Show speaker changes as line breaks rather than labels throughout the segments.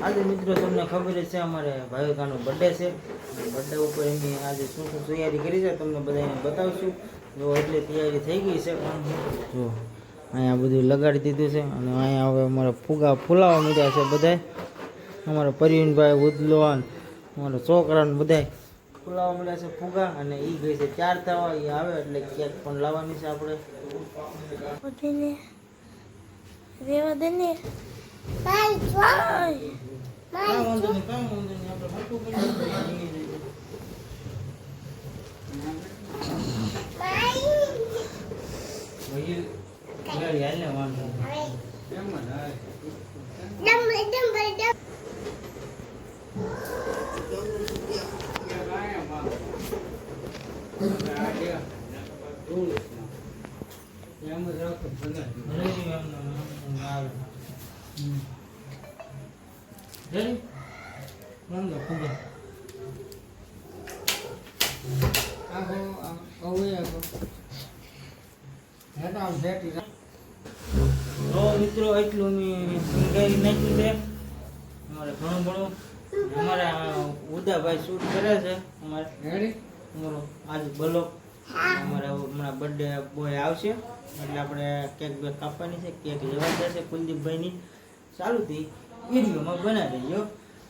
આજે મિત્રો તમને ખબર છે અમારે ભાવિકાનો બર્થડે છે. બર્થડે ઉપર એમની આજે શું શું તૈયારી કરી છે તમને બધાને બતાવશું. જો એટલે તૈયારી થઈ ગઈ છે પણ જો અહીંયા બધું લગાડી દીધું છે અને અહીંયા હવે અમારા ફુગા ફૂલાવા માંડ્યા છે બધાય. અમારા પરવીનભાઈ ઉદલોન અમારા છોકરાને બધાય ફૂલાવા માંડ્યા છે ફુગા અને એ ગઈ છે 4 થવા. એ આવે એટલે કેક પણ લાવવાની છે આપણે.
રેવા દે ને મિત્રો એટલું મેં સંગારી નાખ્યું છે અમારે ઘણું ઘણું. અમારા ઉદાભાઈ શૂટ કરે છે અમારે અમારો આજ બ્લોગ. અમારે હમણાં બર્થડે બોય આવશે એટલે આપણે કેક બેક કાપવાની છે. કેક લેવા જશે કુલદીપભાઈની. ચાલુથી વિડીયોમાં બનાવી દેજો.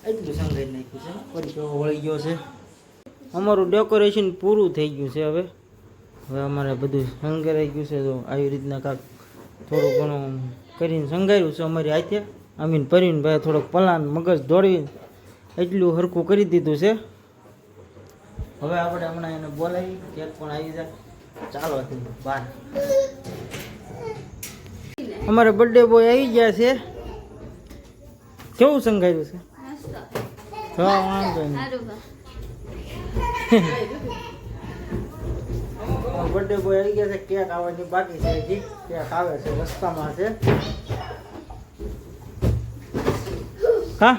એટલું સંગાઈ નાખ્યું છે. પરિચય વળી ગયો છે. અમારું ડેકોરેશન પૂરું થઈ ગયું છે. હવે અમારે બધું સંગાઈ ગયું છે. તો આવી રીતના કાંક થોડું ઘણું કરીને સંગાર્યું છે અમારી હાથે. અમીન પરવીનભાઈ થોડોક પલાન મગજ દોડવી એટલું હરખું કરી દીધું છે. હવે આપણે હમણાં એને બોલાવી કેક પણ આવી જાય. ચાલો બહાર અમારે બર્થડે બોય આવી ગયા છે. કેવું સંગાર્યું છે? હા વાંધો નહીં. બર્થડે બોય આવી ગયા છે. કેક આવવાની બાકી છે. હજી કેક આવે છે રસ્તામાં છે. હા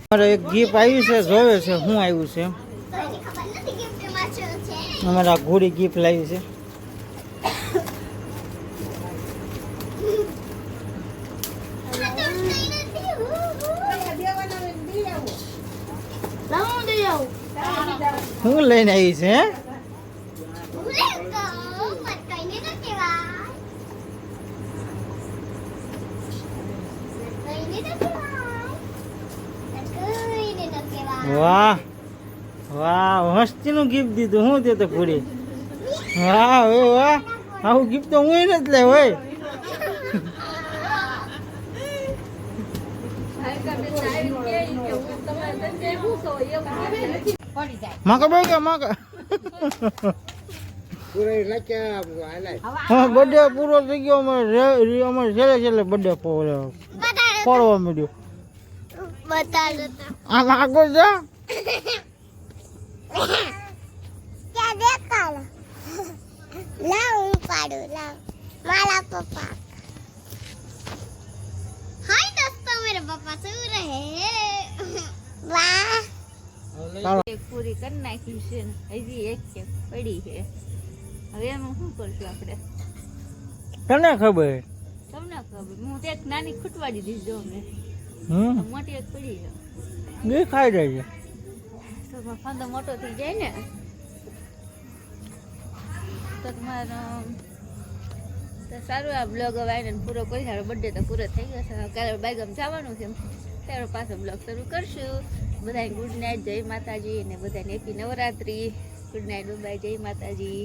અમારે એક ગીફ આવ્યું છે. જોવે છે શું આવ્યું છે. અમારા ઘોડી ગીફ લાવી છે. હું લઈને આવી છે? વાહ વાહ મસ્તીનું ગિફ્ટ દીધું. હું તે તો પૂરી વાહ વાહ. આવું ગિફ્ટ તો હું નથી લે હોય. માકા ભાઈ કે માકા હા બર્થડે પૂરો થઈ ગયો. અમારે છેલ્લે બર્થડે પડવા માંડ્યો. આમ આગળ જા माला पापा हाय दोस्तों मेरे पापा सो रहे वाह एक पूरी कर नाखी છે હજી એક છે પડી છે. હવે એનું શું કરશું આપણે?
તને ખબર?
તમને ખબર. હું તો એક નાની ખૂટવાડી દીધી જો મેં. મોટી એક પડી છે.
બે ખાઈ જાય
તો ફાંદો મોટો થઈ જાય ને તો તમારો તો સારું. આ બ્લોગ હવે આવીને પૂરો કરી સારો. બર્થડે તો પૂરો થઈ ગયો છે. કાલે બાયગામ જવાનું છે ત્યારે પાછો બ્લોગ શરૂ કરશું. બધાને ગુડ નાઇટ, જય માતાજી. અને બધાને happy Navratri. Good night, bye, જય માતાજી.